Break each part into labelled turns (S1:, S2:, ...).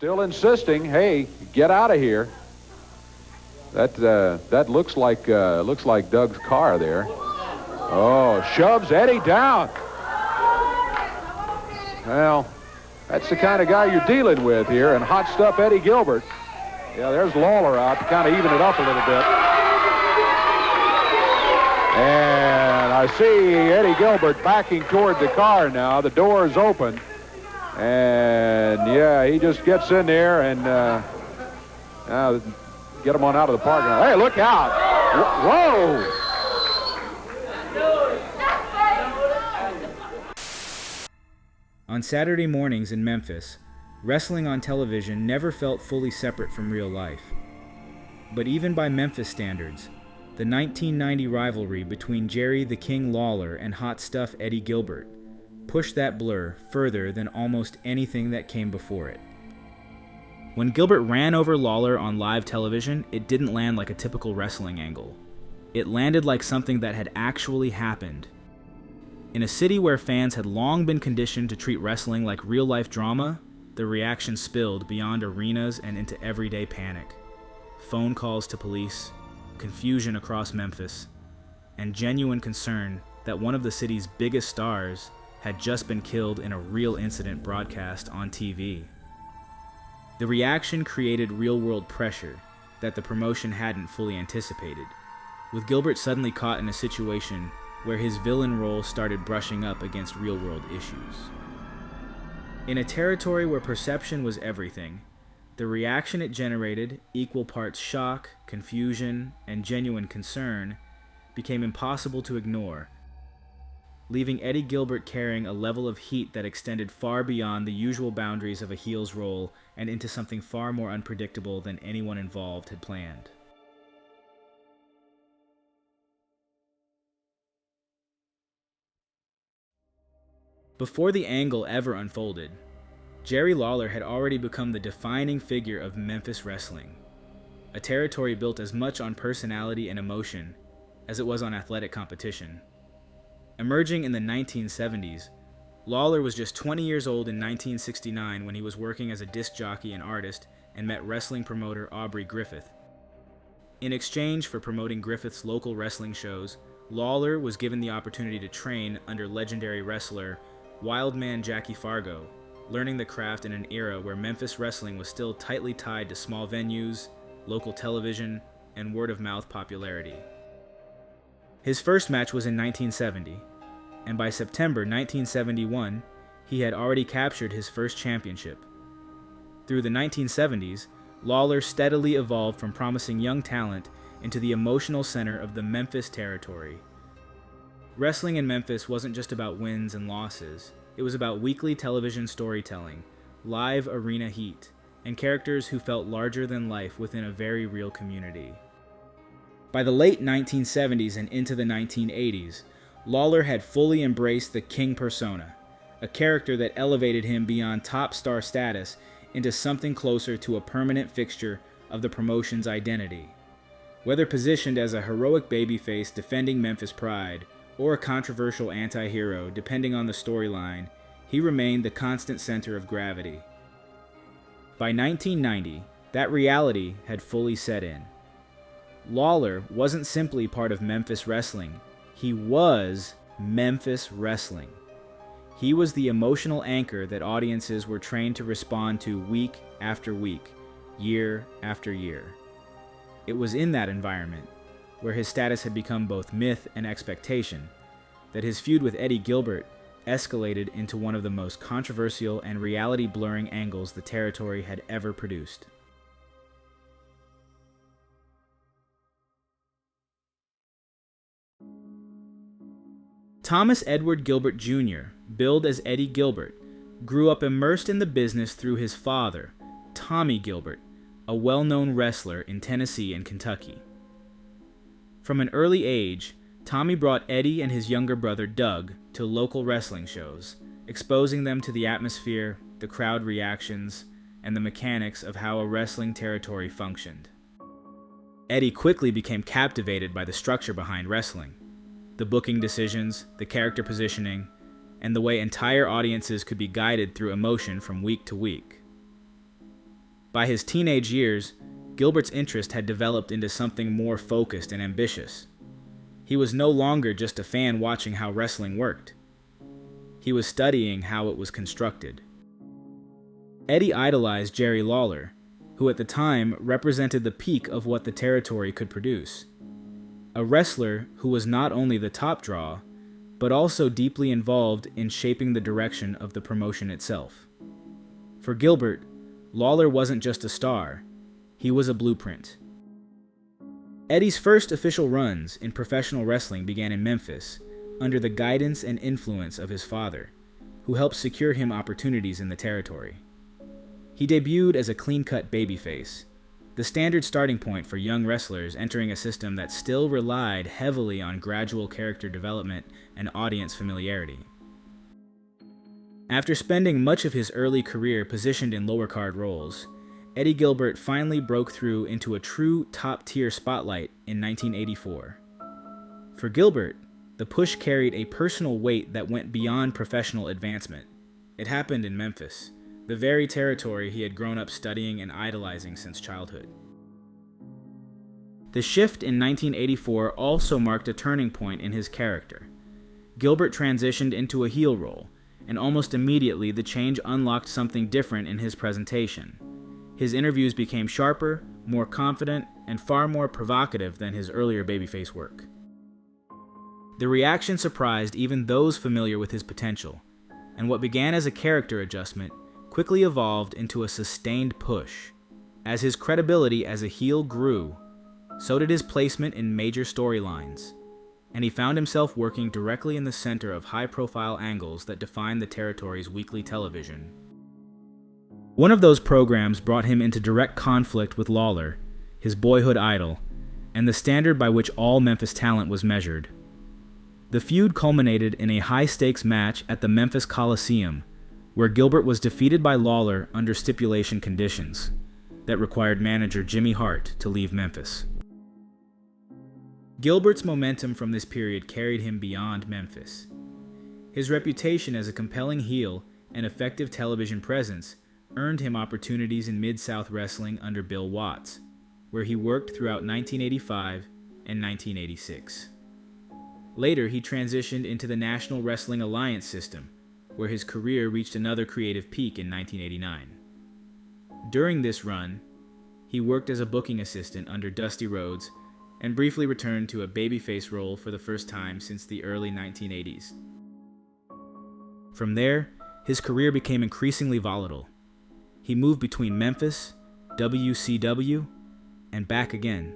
S1: Still insisting, hey, get out of here. That looks like Doug's car there. Oh, shoves Eddie down. Well, that's the kind of guy you're dealing with here, and hot stuff Eddie Gilbert. Yeah, there's Lawler out to kind of even it up a little bit. And I see Eddie Gilbert backing toward the car now. The door is open. And, yeah, he just gets in there and get him on out of the parking lot. Hey, look out. Whoa.
S2: On Saturday mornings in Memphis, wrestling on television never felt fully separate from real life. But even by Memphis standards, the 1990 rivalry between Jerry the King Lawler and hot stuff Eddie Gilbert pushed that blur further than almost anything that came before it. When Gilbert ran over Lawler on live television, it didn't land like a typical wrestling angle. It landed like something that had actually happened. In a city where fans had long been conditioned to treat wrestling like real-life drama, the reaction spilled beyond arenas and into everyday panic. Phone calls to police, confusion across Memphis, and genuine concern that one of the city's biggest stars had just been killed in a real incident broadcast on TV. The reaction created real-world pressure that the promotion hadn't fully anticipated, with Gilbert suddenly caught in a situation where his villain role started brushing up against real-world issues. In a territory where perception was everything, the reaction it generated, equal parts shock, confusion, and genuine concern, became impossible to ignore, leaving Eddie Gilbert carrying a level of heat that extended far beyond the usual boundaries of a heel's role and into something far more unpredictable than anyone involved had planned. Before the angle ever unfolded, Jerry Lawler had already become the defining figure of Memphis wrestling, a territory built as much on personality and emotion as it was on athletic competition. Emerging in the 1970s, Lawler was just 20 years old in 1969 when he was working as a disc jockey and artist and met wrestling promoter Aubrey Griffith. In exchange for promoting Griffith's local wrestling shows, Lawler was given the opportunity to train under legendary wrestler Wildman Jackie Fargo, learning the craft in an era where Memphis wrestling was still tightly tied to small venues, local television, and word-of-mouth popularity. His first match was in 1970, and by September 1971, he had already captured his first championship. Through the 1970s, Lawler steadily evolved from promising young talent into the emotional center of the Memphis territory. Wrestling in Memphis wasn't just about wins and losses. It was about weekly television storytelling, live arena heat, and characters who felt larger than life within a very real community. By the late 1970s and into the 1980s, Lawler had fully embraced the King persona, a character that elevated him beyond top star status into something closer to a permanent fixture of the promotion's identity. Whether positioned as a heroic babyface defending Memphis pride, or a controversial anti-hero depending on the storyline, he remained the constant center of gravity. By 1990, that reality had fully set in. Lawler wasn't simply part of Memphis wrestling, he was Memphis wrestling. He was the emotional anchor that audiences were trained to respond to week after week, year after year. It was in that environment, where his status had become both myth and expectation, that his feud with Eddie Gilbert escalated into one of the most controversial and reality-blurring angles the territory had ever produced. Thomas Edward Gilbert Jr., billed as Eddie Gilbert, grew up immersed in the business through his father, Tommy Gilbert, a well-known wrestler in Tennessee and Kentucky. From an early age, Tommy brought Eddie and his younger brother Doug to local wrestling shows, exposing them to the atmosphere, the crowd reactions, and the mechanics of how a wrestling territory functioned. Eddie quickly became captivated by the structure behind wrestling, the booking decisions, the character positioning, and the way entire audiences could be guided through emotion from week to week. By his teenage years, Gilbert's interest had developed into something more focused and ambitious. He was no longer just a fan watching how wrestling worked. He was studying how it was constructed. Eddie idolized Jerry Lawler, who at the time represented the peak of what the territory could produce. A wrestler who was not only the top draw, but also deeply involved in shaping the direction of the promotion itself. For Gilbert, Lawler wasn't just a star, he was a blueprint. Eddie's first official runs in professional wrestling began in Memphis, under the guidance and influence of his father, who helped secure him opportunities in the territory. He debuted as a clean-cut babyface, the standard starting point for young wrestlers entering a system that still relied heavily on gradual character development and audience familiarity. After spending much of his early career positioned in lower card roles, Eddie Gilbert finally broke through into a true top-tier spotlight in 1984. For Gilbert, the push carried a personal weight that went beyond professional advancement. It happened in Memphis, the very territory he had grown up studying and idolizing since childhood. The shift in 1984 also marked a turning point in his character. Gilbert transitioned into a heel role, and almost immediately the change unlocked something different in his presentation. His interviews became sharper, more confident, and far more provocative than his earlier babyface work. The reaction surprised even those familiar with his potential, and what began as a character adjustment quickly evolved into a sustained push. As his credibility as a heel grew, so did his placement in major storylines, and he found himself working directly in the center of high-profile angles that defined the territory's weekly television. One of those programs brought him into direct conflict with Lawler, his boyhood idol, and the standard by which all Memphis talent was measured. The feud culminated in a high-stakes match at the Memphis Coliseum, where Gilbert was defeated by Lawler under stipulation conditions that required manager Jimmy Hart to leave Memphis. Gilbert's momentum from this period carried him beyond Memphis. His reputation as a compelling heel and effective television presence earned him opportunities in Mid-South wrestling under Bill Watts, where he worked throughout 1985 and 1986. Later, he transitioned into the National Wrestling Alliance system, where his career reached another creative peak in 1989. During this run, he worked as a booking assistant under Dusty Rhodes and briefly returned to a babyface role for the first time since the early 1980s. From there, his career became increasingly volatile. He moved between Memphis, WCW, and back again,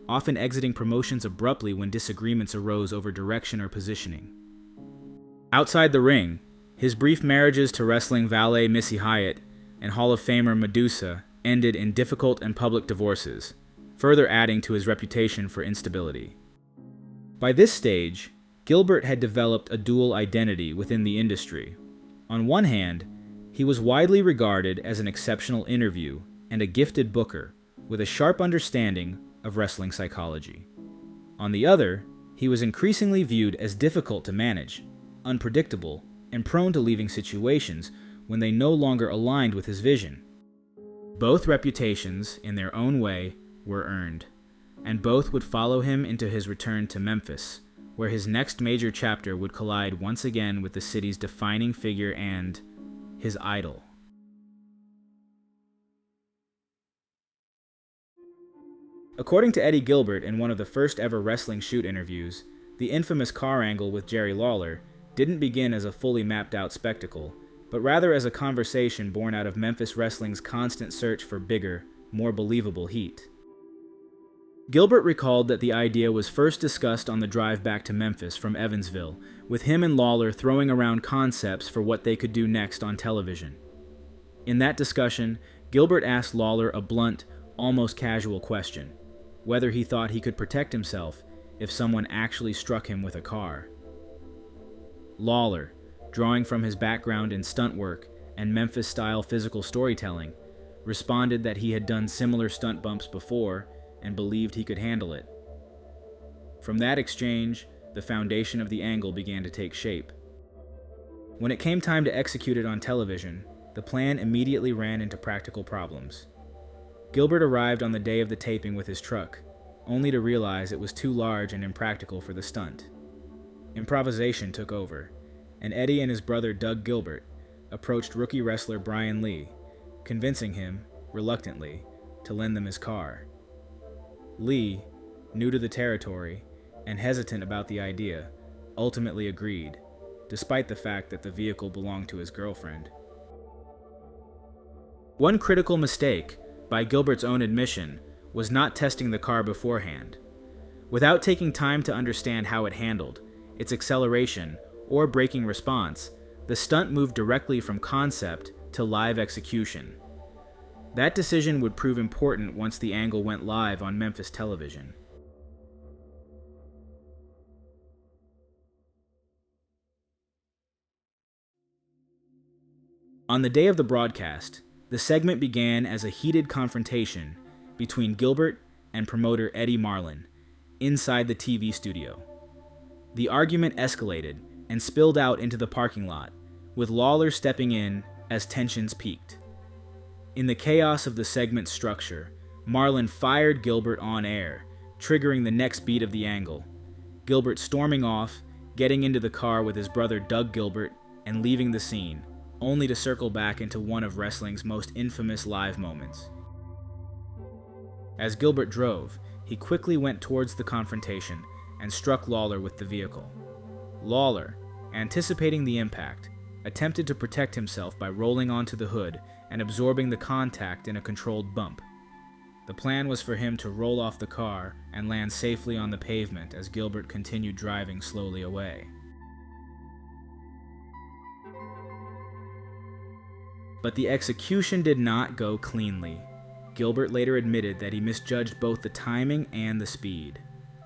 S2: often exiting promotions abruptly when disagreements arose over direction or positioning. Outside the ring, his brief marriages to wrestling valet Missy Hyatt and Hall of Famer Medusa ended in difficult and public divorces, further adding to his reputation for instability. By this stage, Gilbert had developed a dual identity within the industry. On one hand, he was widely regarded as an exceptional interview and a gifted booker with a sharp understanding of wrestling psychology. On the other, he was increasingly viewed as difficult to manage, unpredictable, and prone to leaving situations when they no longer aligned with his vision. Both reputations, in their own way, were earned, and both would follow him into his return to Memphis, where his next major chapter would collide once again with the city's defining figure and his idol. According to Eddie Gilbert in one of the first ever Wrestling Shoot interviews, the infamous car angle with Jerry Lawler didn't begin as a fully mapped out spectacle, but rather as a conversation born out of Memphis wrestling's constant search for bigger, more believable heat. Gilbert recalled that the idea was first discussed on the drive back to Memphis from Evansville, with him and Lawler throwing around concepts for what they could do next on television. In that discussion, Gilbert asked Lawler a blunt, almost casual question: whether he thought he could protect himself if someone actually struck him with a car. Lawler, drawing from his background in stunt work and Memphis-style physical storytelling, responded that he had done similar stunt bumps before and believed he could handle it. From that exchange, the foundation of the angle began to take shape. When it came time to execute it on television, the plan immediately ran into practical problems. Gilbert arrived on the day of the taping with his truck, only to realize it was too large and impractical for the stunt. Improvisation took over, and Eddie and his brother Doug Gilbert approached rookie wrestler Brian Lee, convincing him, reluctantly, to lend them his car. Lee, new to the territory and hesitant about the idea, ultimately agreed, despite the fact that the vehicle belonged to his girlfriend. One critical mistake, by Gilbert's own admission, was not testing the car beforehand. Without taking time to understand how it handled, its acceleration, or braking response, the stunt moved directly from concept to live execution. That decision would prove important once the angle went live on Memphis television. On the day of the broadcast, the segment began as a heated confrontation between Gilbert and promoter Eddie Marlin inside the TV studio. The argument escalated and spilled out into the parking lot, with Lawler stepping in as tensions peaked. In the chaos of the segment's structure, Marlin fired Gilbert on air, triggering the next beat of the angle. Gilbert storming off, getting into the car with his brother Doug Gilbert, and leaving the scene, only to circle back into one of wrestling's most infamous live moments. As Gilbert drove, he quickly went towards the confrontation and struck Lawler with the vehicle. Lawler, anticipating the impact, attempted to protect himself by rolling onto the hood and absorbing the contact in a controlled bump. The plan was for him to roll off the car and land safely on the pavement as Gilbert continued driving slowly away. But the execution did not go cleanly. Gilbert later admitted that he misjudged both the timing and the speed.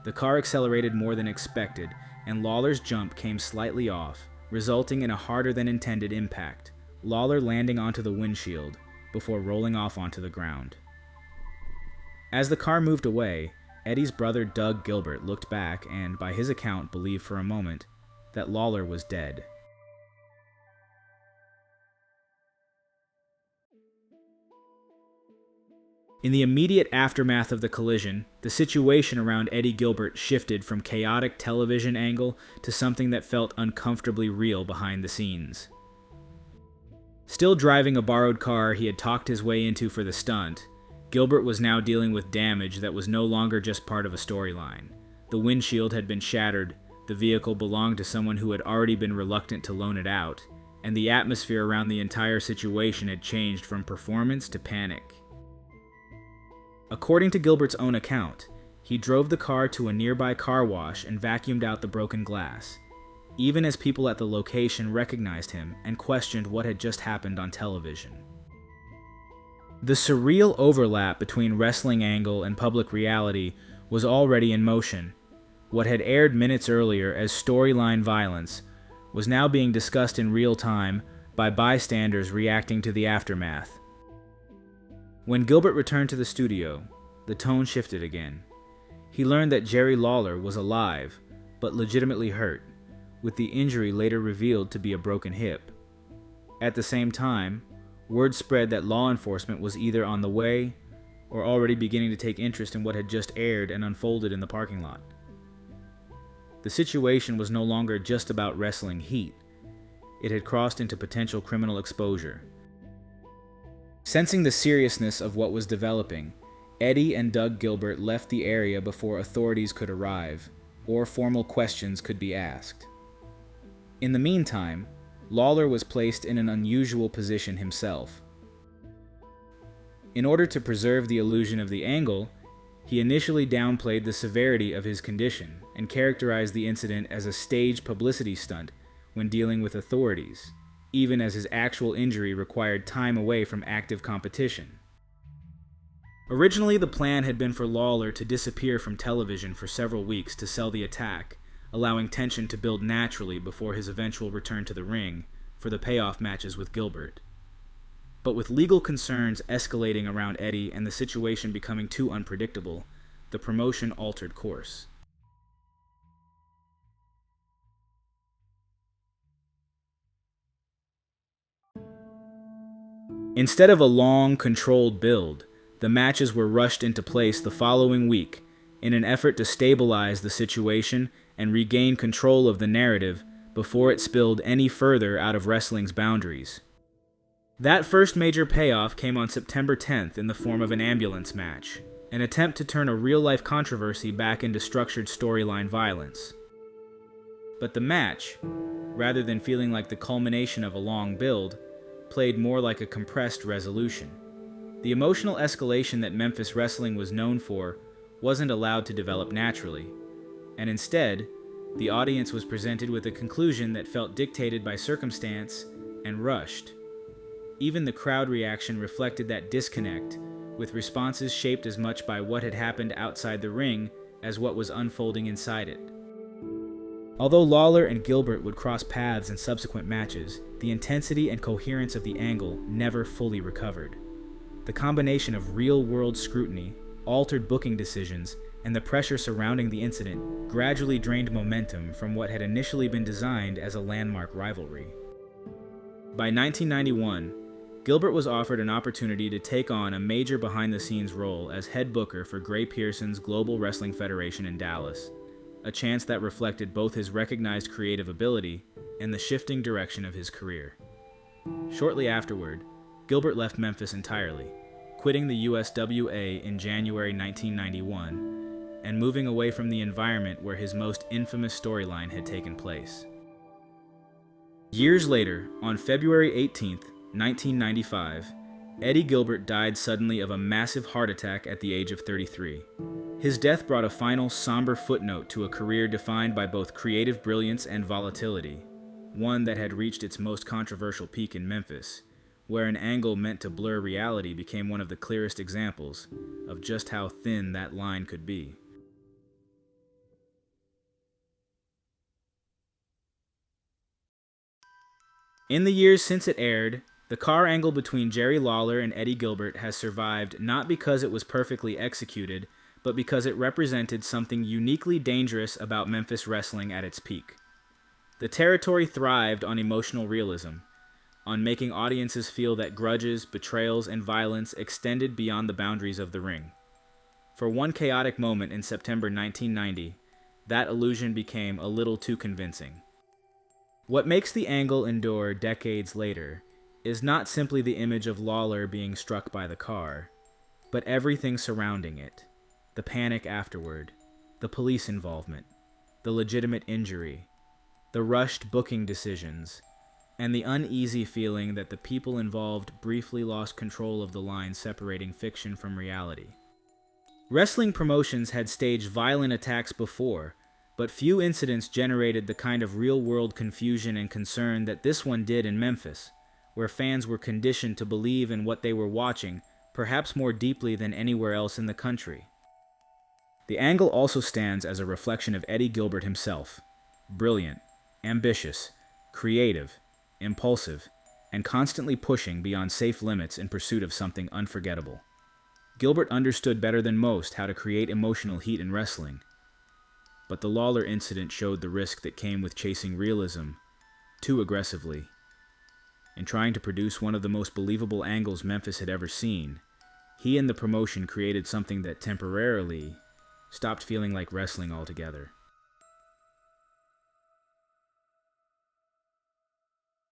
S2: The car accelerated more than expected, and Lawler's jump came slightly off, resulting in a harder than intended impact, Lawler landing onto the windshield before rolling off onto the ground. As the car moved away, Eddie's brother Doug Gilbert looked back and, by his account, believed for a moment that Lawler was dead. In the immediate aftermath of the collision, the situation around Eddie Gilbert shifted from chaotic television angle to something that felt uncomfortably real behind the scenes. Still driving a borrowed car he had talked his way into for the stunt, Gilbert was now dealing with damage that was no longer just part of a storyline. The windshield had been shattered, the vehicle belonged to someone who had already been reluctant to loan it out, and the atmosphere around the entire situation had changed from performance to panic. According to Gilbert's own account, he drove the car to a nearby car wash and vacuumed out the broken glass, even as people at the location recognized him and questioned what had just happened on television. The surreal overlap between wrestling angle and public reality was already in motion. What had aired minutes earlier as storyline violence was now being discussed in real time by bystanders reacting to the aftermath. When Gilbert returned to the studio, the tone shifted again. He learned that Jerry Lawler was alive, but legitimately hurt, with the injury later revealed to be a broken hip. At the same time, word spread that law enforcement was either on the way or already beginning to take interest in what had just aired and unfolded in the parking lot. The situation was no longer just about wrestling heat. It had crossed into potential criminal exposure. Sensing the seriousness of what was developing, Eddie and Doug Gilbert left the area before authorities could arrive, or formal questions could be asked. In the meantime, Lawler was placed in an unusual position himself. In order to preserve the illusion of the angle, he initially downplayed the severity of his condition and characterized the incident as a staged publicity stunt when dealing with authorities, even as his actual injury required time away from active competition. Originally, the plan had been for Lawler to disappear from television for several weeks to sell the attack, allowing tension to build naturally before his eventual return to the ring for the payoff matches with Gilbert. But with legal concerns escalating around Eddie and the situation becoming too unpredictable, the promotion altered course. Instead of a long, controlled build, the matches were rushed into place the following week in an effort to stabilize the situation and regain control of the narrative before it spilled any further out of wrestling's boundaries. That first major payoff came on September 10th in the form of an ambulance match, an attempt to turn a real-life controversy back into structured storyline violence. But the match, rather than feeling like the culmination of a long build, played more like a compressed resolution. The emotional escalation that Memphis wrestling was known for wasn't allowed to develop naturally, and instead, the audience was presented with a conclusion that felt dictated by circumstance and rushed. Even the crowd reaction reflected that disconnect, with responses shaped as much by what had happened outside the ring as what was unfolding inside it. Although Lawler and Gilbert would cross paths in subsequent matches, the intensity and coherence of the angle never fully recovered. The combination of real-world scrutiny, altered booking decisions, and the pressure surrounding the incident gradually drained momentum from what had initially been designed as a landmark rivalry. By 1991, Gilbert was offered an opportunity to take on a major behind-the-scenes role as head booker for Gray Pearson's Global Wrestling Federation in Dallas, a chance that reflected both his recognized creative ability and the shifting direction of his career. Shortly afterward, Gilbert left Memphis entirely, quitting the USWA in January 1991 and moving away from the environment where his most infamous storyline had taken place. Years later, on February 18th, 1995, Eddie Gilbert died suddenly of a massive heart attack at the age of 33. His death brought a final somber footnote to a career defined by both creative brilliance and volatility, one that had reached its most controversial peak in Memphis, where an angle meant to blur reality became one of the clearest examples of just how thin that line could be. In the years since it aired, the car angle between Jerry Lawler and Eddie Gilbert has survived not because it was perfectly executed, but because it represented something uniquely dangerous about Memphis wrestling at its peak. The territory thrived on emotional realism, on making audiences feel that grudges, betrayals, and violence extended beyond the boundaries of the ring. For one chaotic moment in September 1990, that illusion became a little too convincing. What makes the angle endure decades later is not simply the image of Lawler being struck by the car, but everything surrounding it. The panic afterward, the police involvement, the legitimate injury, the rushed booking decisions, and the uneasy feeling that the people involved briefly lost control of the line separating fiction from reality. Wrestling promotions had staged violent attacks before, but few incidents generated the kind of real-world confusion and concern that this one did in Memphis, where fans were conditioned to believe in what they were watching, perhaps more deeply than anywhere else in the country. The angle also stands as a reflection of Eddie Gilbert himself, brilliant, ambitious, creative, impulsive, and constantly pushing beyond safe limits in pursuit of something unforgettable. Gilbert understood better than most how to create emotional heat in wrestling, but the Lawler incident showed the risk that came with chasing realism too aggressively. In trying to produce one of the most believable angles Memphis had ever seen, he and the promotion created something that temporarily stopped feeling like wrestling altogether.